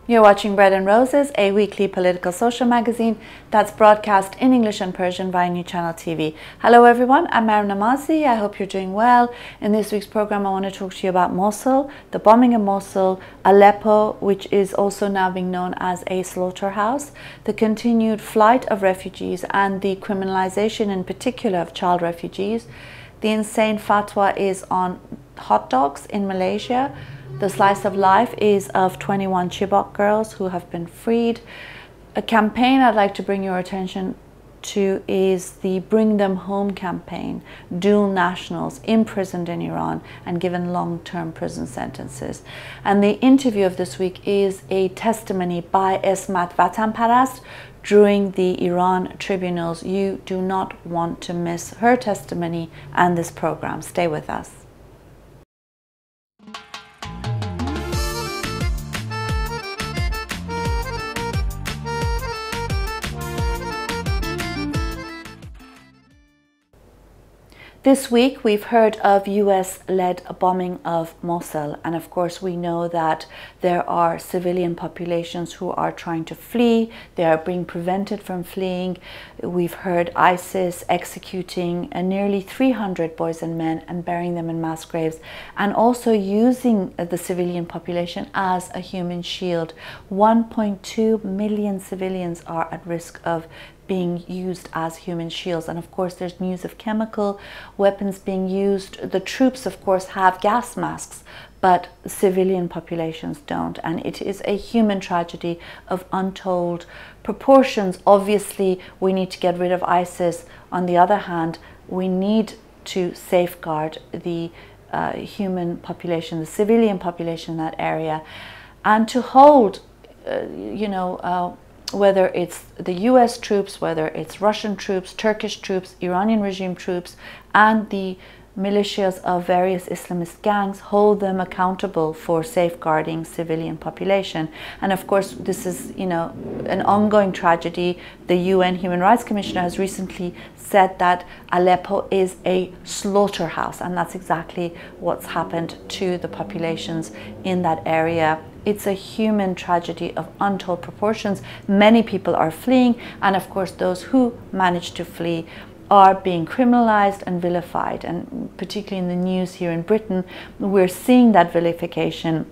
You're watching Bread and Roses, a weekly political social magazine that's broadcast in English and Persian via New Channel TV. Hello everyone, I'm Maryam Namazie. I hope you're doing well. In this week's program, I want to talk to you about Mosul, the bombing of Mosul, Aleppo, which is also now being known as a slaughterhouse, the continued flight of refugees and the criminalization in particular of child refugees. The insane fatwa is on hot dogs in Malaysia. The slice of life is of 21 Chibok girls who have been freed. A campaign I'd like to bring your attention to is the Bring Them Home campaign. Dual nationals imprisoned in Iran and given long-term prison sentences. And the interview of this week is a testimony by Esmat Vatanparast during the Iran tribunals. You do not want to miss her testimony and this program. Stay with us. This week we've heard of US-led bombing of Mosul, and of course we know that there are civilian populations who are trying to flee. They are being prevented from fleeing. We've heard ISIS executing nearly 300 boys and men and burying them in mass graves, and also using the civilian population as a human shield. 1.2 million civilians are at risk of being used as human shields, and of course there's news of chemical weapons being used. The troops of course have gas masks, but civilian populations don't, and it is a human tragedy of untold proportions. Obviously we need to get rid of ISIS. On the other hand, we need to safeguard the human population, the civilian population in that area, and to hold whether it's the US troops, whether it's Russian troops, Turkish troops, Iranian regime troops, and the militias of various Islamist gangs, hold them accountable for safeguarding civilian population. And of course this is an ongoing tragedy. The UN Human Rights Commissioner has recently said that Aleppo is a slaughterhouse, and that's exactly what's happened to the populations in that area. It's a human tragedy of untold proportions. Many people are fleeing, and of course those who manage to flee are being criminalized and vilified. And particularly in the news here in Britain, we're seeing that vilification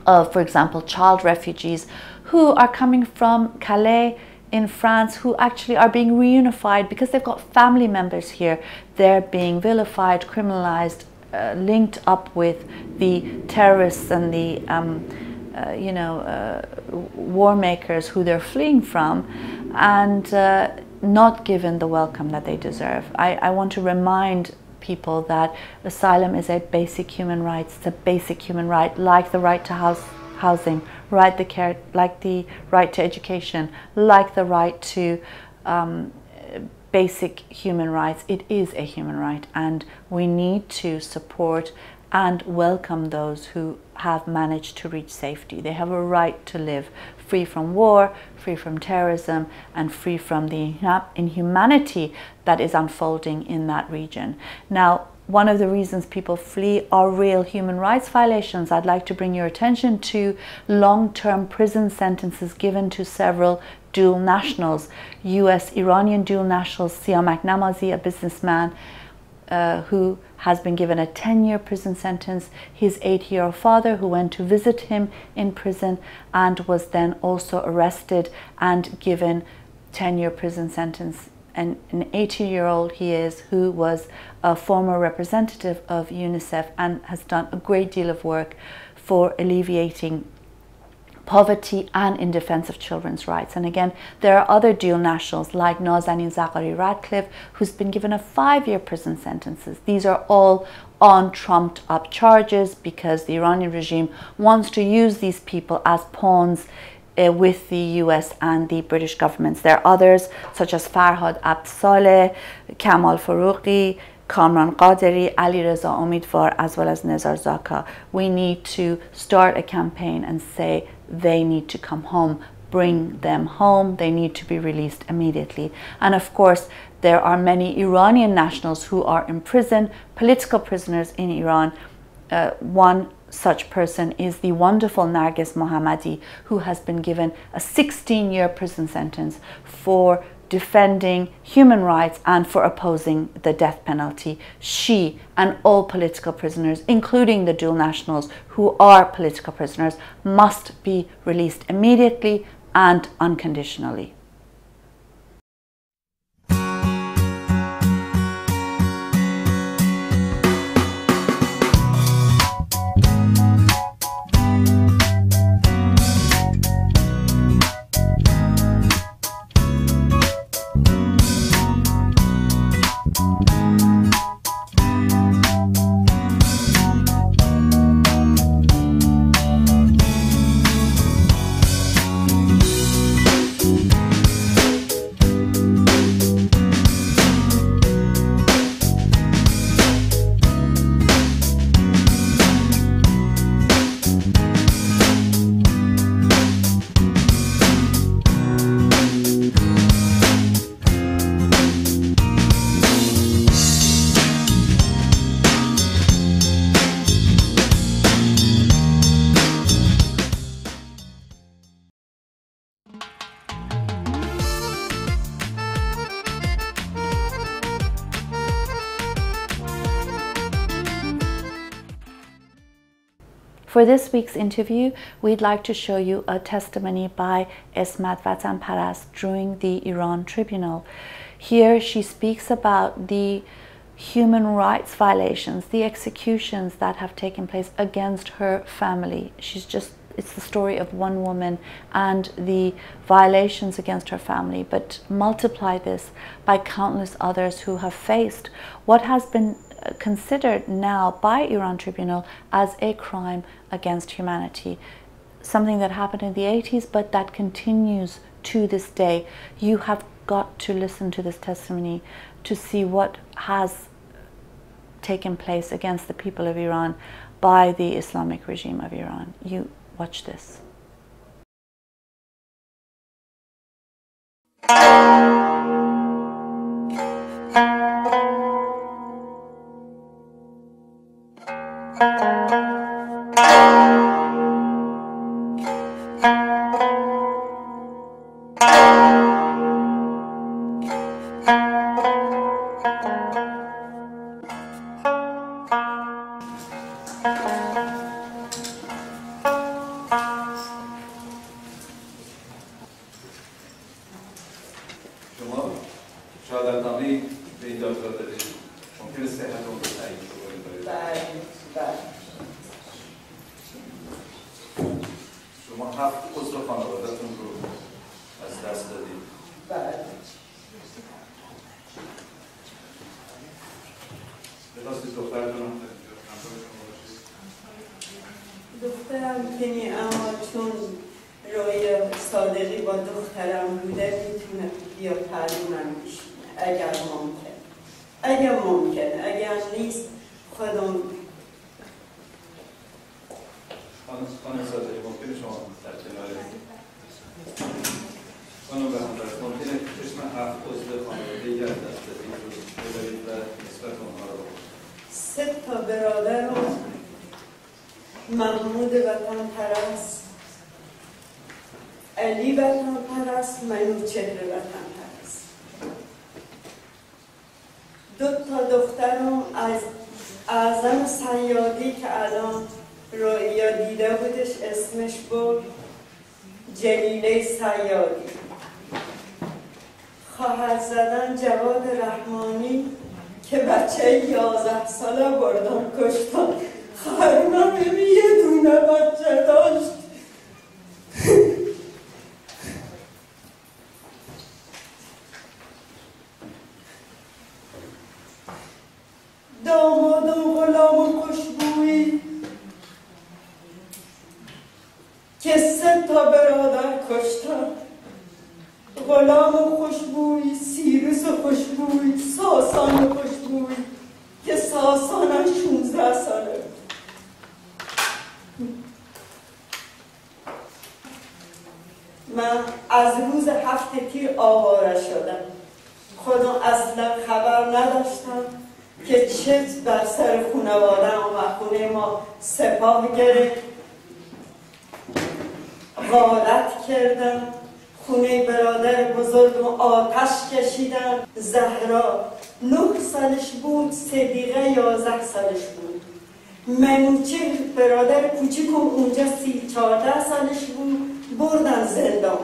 of, for example, child refugees who are coming from Calais in France, who actually are being reunified because they've got family members here. They're being vilified, criminalized, linked up with the terrorists and the war makers who they're fleeing from, and not given the welcome that they deserve. I want to remind people that asylum is a basic human right. It's a basic human right, like the right to housing, like the right to education, like the right to basic human rights. It is a human right, and we need to support and welcome those who have managed to reach safety. They have a right to live free from war, free from terrorism, and free from the inhumanity that is unfolding in that region. Now, one of the reasons people flee are real human rights violations. I'd like to bring your attention to long-term prison sentences given to several dual nationals. US-Iranian dual national Siamak and Baquer Namazi, a businessman who has been given a 10-year prison sentence. His 80-year-old father, who went to visit him in prison and was then also arrested and given 10-year prison sentence. And an 80-year-old he is, who was a former representative of UNICEF and has done a great deal of work for alleviating poverty and in defense of children's rights. And again, there are other dual nationals like Nazanin Zaghari-Radcliffe, who's been given a 5-year prison sentences. These are all on trumped up charges because the Iranian regime wants to use these people as pawns with the US and the British governments. There are others such as Farhad Abd-Saleh, Kamal Foroughi, Kamran Ghaderi, Alireza Omidvar, as well as Nizar Zaka. We need to start a campaign and say they need to come home. Bring them home. They need to be released immediately. And of course, there are many Iranian nationals who are in prison, political prisoners in Iran. One such person is the wonderful Nargis Mohammadi, who has been given a 16-year prison sentence for defending human rights and for opposing the death penalty. She and all political prisoners, including the dual nationals who are political prisoners, must be released immediately and unconditionally. For this week's interview, we'd like to show you a testimony by Esmat Vatanparast during the Iran Tribunal. Here she speaks about the human rights violations, the executions that have taken place against her family. It's the story of one woman and the violations against her family, but multiply this by countless others who have faced what has been considered now by Iran Tribunal as a crime against humanity. Something that happened in the 80s, but that continues to this day. You have got to listen to this testimony to see what has taken place against the people of Iran by the Islamic regime of Iran. You watch this. دخترم کنی اما چون رویا صادقی با دخترم بوده میتونه بیا تعلیمم بشینه اگر ممکنه اگر نیست خودم خانم صادقی ممکنه شما در کنار خانم بهرام‌پرست ممکنه اسم 7 عضو خانواده یک از دست دادید رو ببرید و نسبت اونها رو 3 تا برادر رو محمود وطنپرست، علی وطنپرست، منوچهر وطنپرست. 2 تا دخترم از اعظم صیادی که الان رویا دیده بودش اسمش بود جلیله صیادی. خواهر زدن جواد رحمانی که بچه 11 ساله بردن کشتن. خواهرم یه دونه بچه داشت. دامادم غلام خوشبویی که 3 تا برادر کشتن. غلام خوشبویی، سیروس خوشبویی، ساسان خوشبویی که ساسانم 16 ساله. من از روز 7 تیر آواره شدم. خودم اصلا خبر نداشتم. که چه بر سر خانواده و خونه ما سپاه گرفت، غارت کردن، خونه برادر بزرگم آتش کشیدن. زهرا 9 سالش بود، صدیقه 11 سالش بود. منوچه برادر کوچیکم اونجا 14 سالش بود، بردن زندان.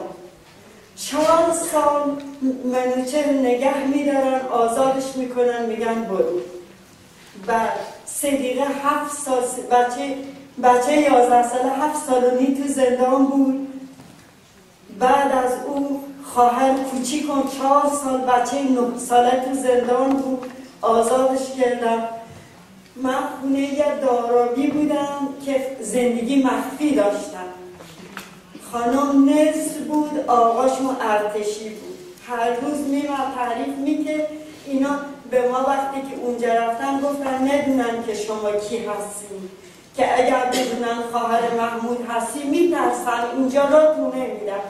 4 سال منوچه نگه میدارن، آزادش میکنن، میگن برو. بعد صدیقه 7 سال، بچه 11 ساله 7 سال و نیم تو زندان بود. بعد از او خواهر کوچیکم 4 سال، بچه 9 ساله تو زندان بود، آزادش کردم. من خونه یه دارابی بودم که زندگی مخفی داشتم. خانم نرس بود، آقاشون ارتشی بود. هر روز میمد تعریف میکرد. اینا به ما وقتی که اونجا رفتن گفتن ندونن که شما کی هستی، که اگر بدونن خواهر محمود هستی میترسن، اینجا را تو نمیدن.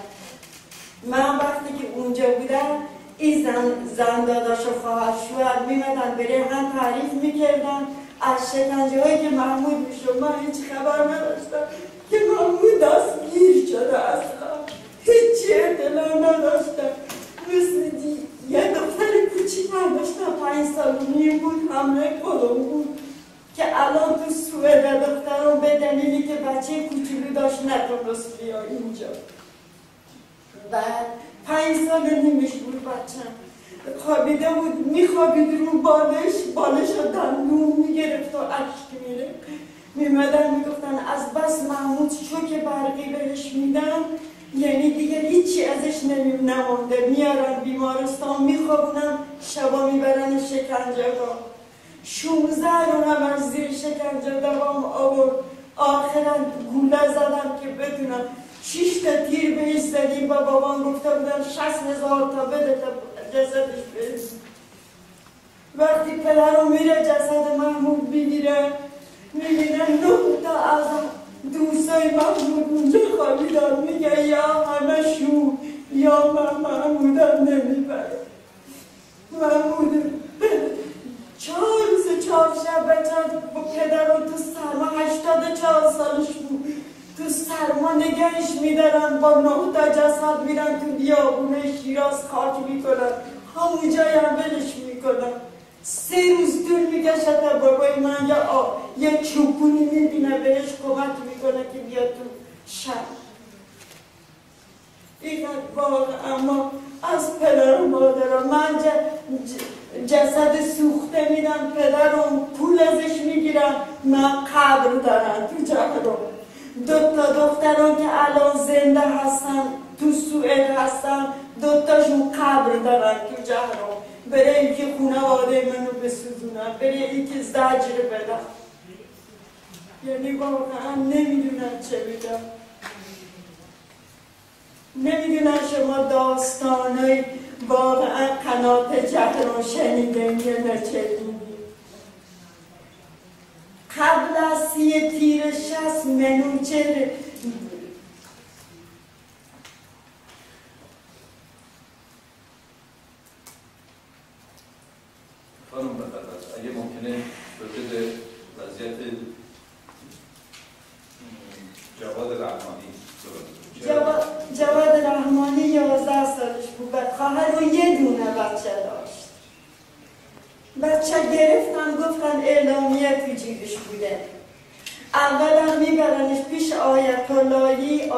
من وقتی که اونجا بودم این زن داداش و خواهر شوهر میمدن بره هم تعریف میکردن از شکنجه هایی که محمود میشد. من هیچ خبر نداشتم که محمود دستگیر شده، اصلا هیچی اطلاع نداشتم. مثل یه دختر کوچیک من داشتم 5 سال و نیم بود، حمله کلم بود که الان تو سوئد دخترم به دلیلی که بچه کوچولو داشت نتونست بیا اینجا. بعد 5 سال و نیمش بود بچم، خوابیده بود، میخوابید رو بالش رو دندون میگرفت و اشک میره. میمدن میگفتن از بس محمود شوک برقی بهش میدن، یعنی دیگه هیچی ازش نمونده. میارن بیمارستان میخوابونن، شبا میبرن شکنجه ها. 16 رو هم از زیر شکنجه دوام آورد. آخرا گوله زدن که بدونم 6 تا تیر بهش زدیم و بابام گفته بودن 60,000 تا بده تا جسدش برسید. وقتی پدرم میره جسد محمود بگیره میبینه 9 تا از دوستای محمود اونجا خوابیدن. میگه یا همه شو یا من محمودم نمیبره. محمود 4 روز 4 شب بچه با پدرم تو سرما 84 سالش بود، تو سرما نگهش میدارن، با 9 تا جسد میرن تو بیابونه شیراز خاک میکنن، همونجای هم ولش میکنن. 3 روز طول میکشه تا بابای من یه چوبونی میبینه بهش کمک میکنه که بیا تو شب. اینقدر واقعا اما از پدر و مادرم من جسد سوخته میدم، پدرم پول ازش میگیرم، من قبر دارم تو جهرم. 2 تا دخترم که الان زنده هستن تو سوئد هستن، 2 تاشون قبر دارن تو جهرم. برای اینکه خانواده منو بسوزونن، برای اینکه زجر بدن. یعنی واقعا نمیدونم چه بگم. نمیدونم شما داستانای واقعا قنات جهرم شنیدن یا نشنیدین. قبل از 30 تیر 60 منوچه خانم بفرمایید اگه ممکنه راجع به وضعیت جواد رحمانی جواد رحمانی 11 سالش بود، خواهر رو یه دونه بچه داشت. بچه گرفتن گفتن اعلامیه تو جیبش بوده. اولا میبرنش پیش آیت اللهی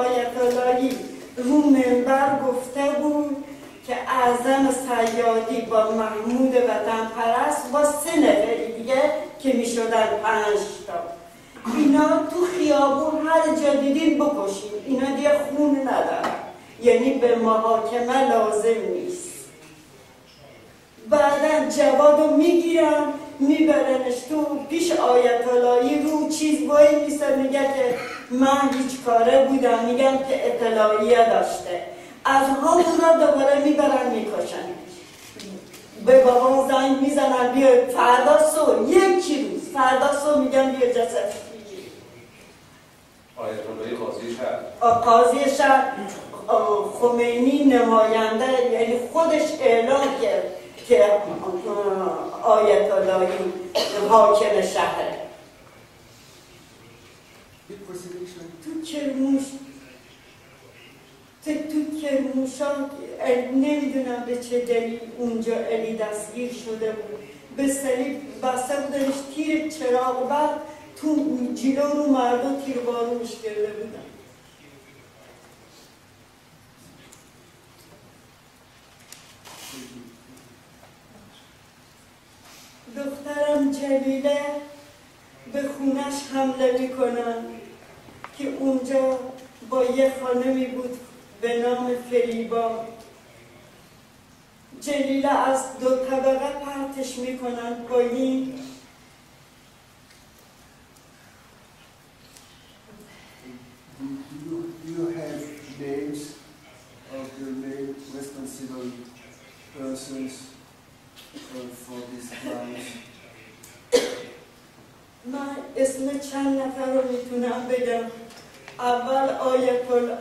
رو منبر گفته بود که اعظم صیادی با محمود وطنپرست با 3 نفری دیگه که میشدن 5 تا، اینا تو خیابون هر جا دیدین بکشین، اینا دیگه خون ندارن، یعنی به محاکمه لازم نیست. بعدا جوادو میگیرن میبرنش تو پیش آیت اللهی رو چیز وای میسه، میگه که من هیچ کاره بودم، میگم که اطلاعیه داشته. از همونا دوباره میبرن میکشن. به بابام زنگ میزنن بیا فردا صبح، 1 روز فردا صبح میگن بیا جسد بگیری. آیت اللهی قاضی شهر، قاضی شهر خمینی نماینده، یعنی خودش اعلام کرد که آیت اللهی حاکم شهره. تو کرموشا نمیدونم به چه دلیل اونجا علی دستگیر شده بود، به صلیب بسته بودنش تیر چراغ، بعد تو جلو رو مردم تیر بارونش کرده بودن. دخترم جلیله به خونش حمله میکنن که اونجا با یه خانمی بود به نام فریبا. جلیله از 2 طبقه پرتش میکنن پایین. Do you have names of the main responsible persons for these crimes? من اسم چند نفر رو میتونم بگم.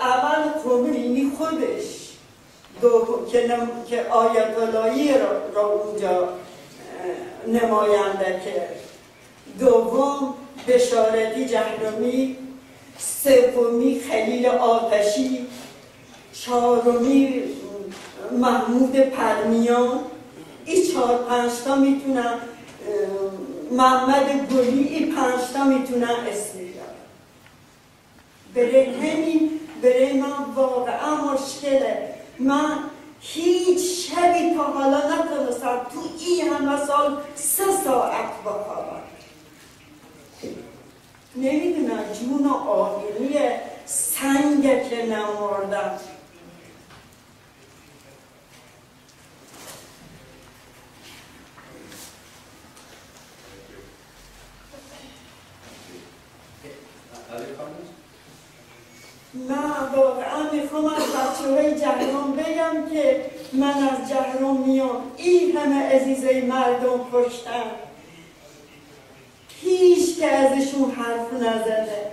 اول خمینی خودش که آیت اللهی را اونجا نماینده کرد، دوم بشارتی جهرمی، سومی خلیل آتشی، چهارمی محمود پرمیان. این 4-5 تا میتونم، محمد گلی، این 5 تا میتونم اسم بیارم. برای من واقعا مشکله. من هیچ شبی تا حالا نتونستم تو این همه سال 3 ساعت بخوابم. نمیدونم جون آهنی سنگه که نموردم. من واقعا میخوام از بچه‌های جهرم بگم که من از جهرم میام. این همه عزیزای مردم کشتن، هیچ که ازشون حرف نزده.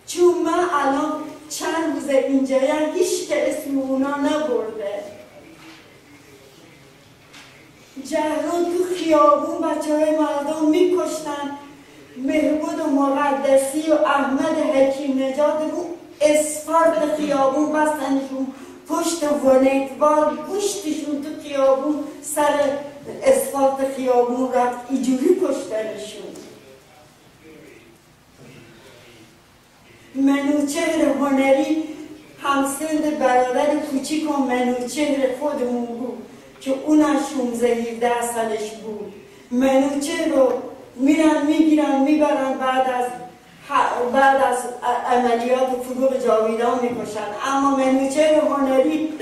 چون من الان چند روز اینجایم، هیچ که اسم اونا نبرده. جهرم تو خیابون بچه‌های مردم میکشتن. مهبود و مقدسی و احمد حکیم نژاد رو اسفالت خیابون بستنشون، پشت ونیتوار گوشتشون تو خیابون سر اسفالت خیابون رفت، اینجوری کشتنشون. منوچهر هنری همسند برادر کوچیک و منوچهر خودمون بود که اونم 16-17 سالش بود. منوچهر رو میرن میگیرن میبرن، بعد از عملیات فروغ جاویدان میکشن. اما منوچهر هنری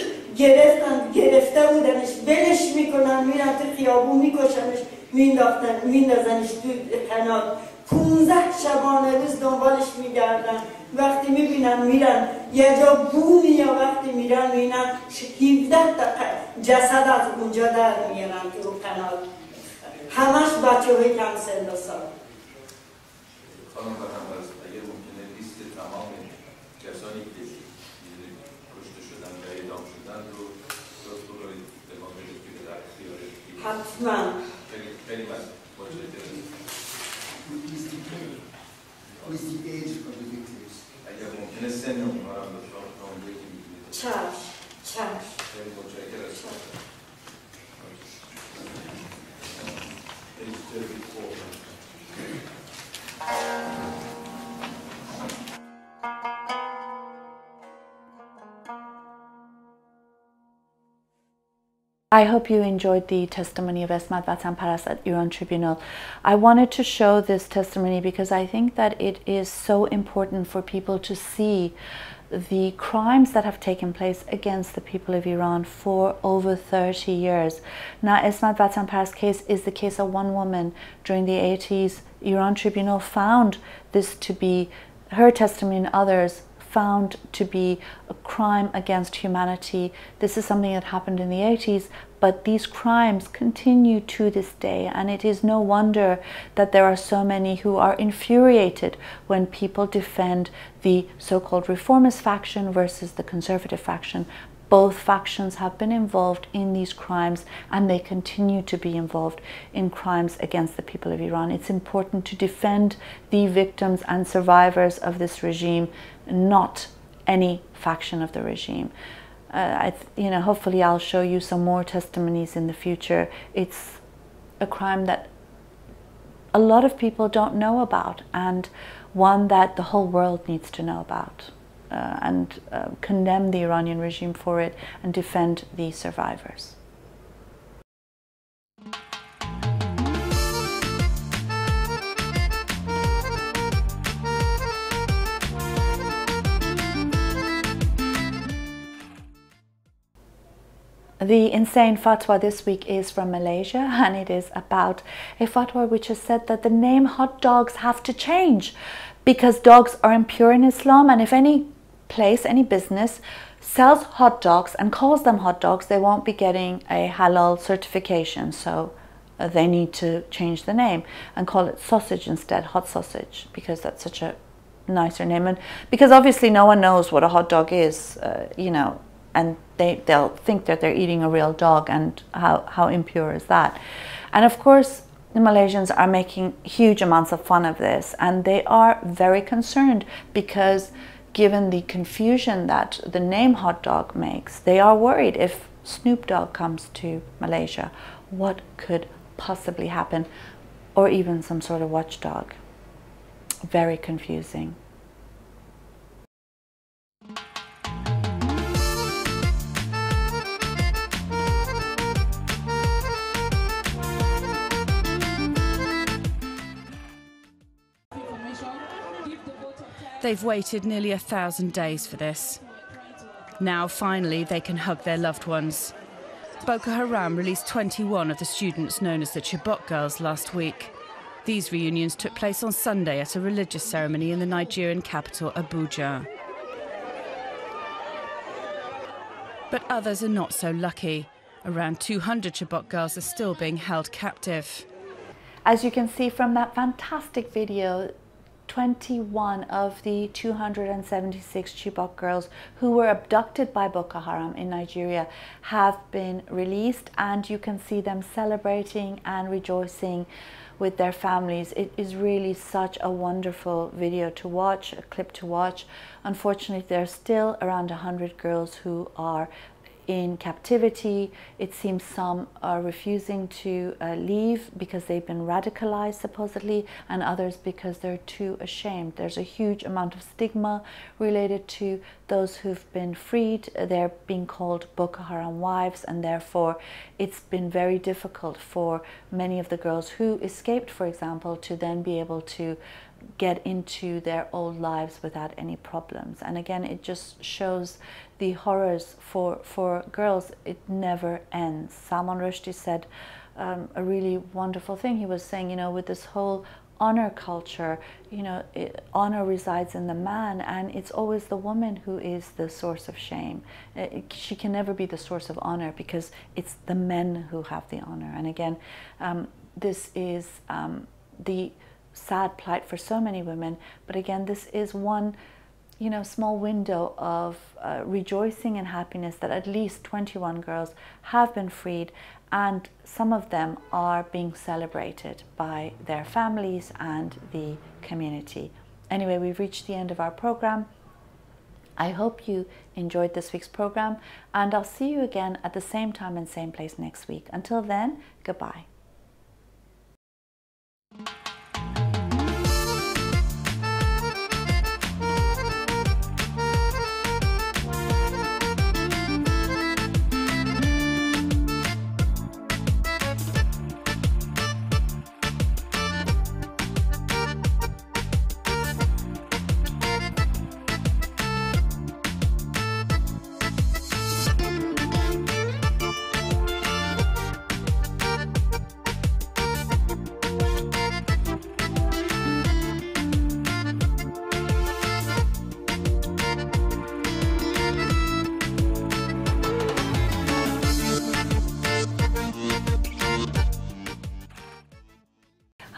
گرفته بودنش، بلش میکنن، میرن تو خیابون میکشنش، میندازنش تو قنات. 15 شبانه روز دنبالش میگردن. وقتی میبینن میرن یه جا بومی، یا وقتی میرن میبینن 17 جسد از اونجا در میارن تو قنات. همش بچه‌های کم سن و سال. خانم وطنپرست، اگر ممکنه لیست تمام کسانی که کشته شدن و اعدام شدن رو درست بکنید به ما بدید که در اختیار حتما. خیلی متشکرم. What is the age of the victims? اگر ممکنه سن اونها رو هم لطفا بگید که میتونید. چشم. خیلی متشکرم. I hope you enjoyed the testimony of Esmat Vatanparast at Iran Tribunal. I wanted to show this testimony because I think that it is so important for people to see the crimes that have taken place against the people of Iran for over 30 years. Now, Esmat Vatanparast's case is the case of one woman during the 80s. Iran Tribunal found this to be, her testimony and others found to be a crime against humanity. This is something that happened in the 80s, but these crimes continue to this day, and it is no wonder that there are so many who are infuriated when people defend the so-called reformist faction versus the conservative faction. both factions have been involved in these crimes, and they continue to be involved in crimes against the people of Iran. It's important to defend the victims and survivors of this regime, not any faction of the regime. Hopefully I'll show you some more testimonies in the future. It's a crime that a lot of people don't know about, and one that the whole world needs to know about, and condemn the Iranian regime for it and defend the survivors. The insane fatwa this week is from Malaysia, and it is about a fatwa which has said that the name hot dogs have to change because dogs are impure in Islam, and if any place, any business sells hot dogs and calls them hot dogs, they won't be getting a halal certification. So they need to change the name and call it sausage instead, hot sausage, because that's such a nicer name. And because obviously no one knows what a hot dog is, and they'll think that they're eating a real dog, and how impure is that? And of course, the Malaysians are making huge amounts of fun of this, and they are very concerned because given the confusion that the name hot dog makes, they are worried if Snoop Dogg comes to Malaysia, what could possibly happen, or even some sort of watchdog. Very confusing. They've waited nearly 1,000 days for this. Now, finally, they can hug their loved ones. Boko Haram released 21 of the students known as the Chibok girls last week. These reunions took place on Sunday at a religious ceremony in the Nigerian capital, Abuja. But others are not so lucky. Around 200 Chibok girls are still being held captive. As you can see from that fantastic video, 21 of the 276 Chibok girls who were abducted by Boko Haram in Nigeria have been released, and you can see them celebrating and rejoicing with their families. It is really such a wonderful video to watch, a clip to watch. Unfortunately, there are still around 100 girls who are in captivity. It seems some are refusing to leave because they've been radicalized supposedly, and others because they're too ashamed. There's a huge amount of stigma related to those who've been freed. They're being called Boko Haram wives, and therefore it's been very difficult for many of the girls who escaped, for example, to then be able to get into their old lives without any problems. And again, it just shows the horrors for girls. It never ends. Salman Rushdie said a really wonderful thing. He was saying, with this whole honor culture, honor resides in the man, and it's always the woman who is the source of shame. She can never be the source of honor because it's the men who have the honor. And again, this is the sad plight for so many women, but again, this is one small window of rejoicing and happiness that at least 21 girls have been freed, and some of them are being celebrated by their families and the community. Anyway, we've reached the end of our program. I hope you enjoyed this week's program, and I'll see you again at the same time and same place next week. Until then, goodbye.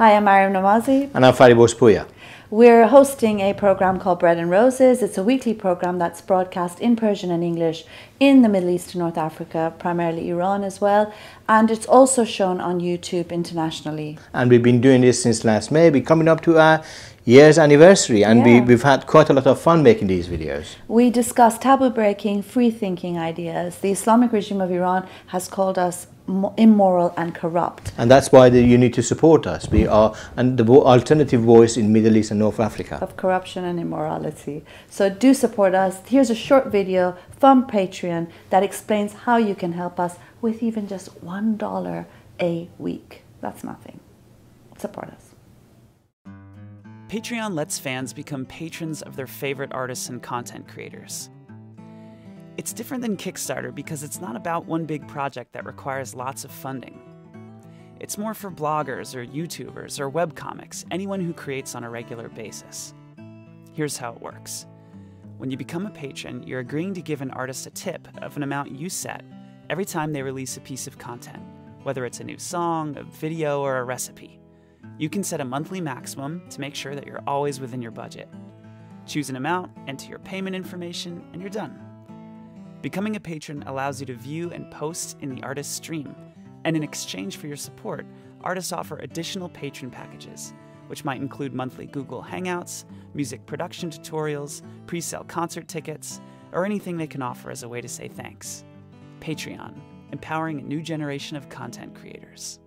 Hi, I'm Maryam Namazie. And I'm Farhad Abd-Saleh. We're hosting a program called Bread and Roses. It's a weekly program that's broadcast in Persian and English in the Middle East and North Africa, primarily Iran as well. And it's also shown on YouTube internationally. And we've been doing this since last May. We're coming up to our year's anniversary, and we've had quite a lot of fun making these videos. We discuss taboo-breaking, free-thinking ideas. The Islamic regime of Iran has called us immoral and corrupt. And that's why you need to support us. We are the alternative voice in Middle East and North Africa. Of corruption and immorality. So do support us. Here's a short video from Patreon that explains how you can help us with even just $1 a week. That's nothing. Support us. Patreon lets fans become patrons of their favorite artists and content creators. It's different than Kickstarter because it's not about one big project that requires lots of funding. It's more for bloggers or YouTubers or webcomics, anyone who creates on a regular basis. Here's how it works. When you become a patron, you're agreeing to give an artist a tip of an amount you set every time they release a piece of content, whether it's a new song, a video, or a recipe. You can set a monthly maximum to make sure that you're always within your budget. Choose an amount, enter your payment information, and you're done. Becoming a patron allows you to view and post in the artist's stream, and in exchange for your support, artists offer additional patron packages, which might include monthly Google Hangouts, music production tutorials, pre-sale concert tickets, or anything they can offer as a way to say thanks. Patreon, empowering a new generation of content creators.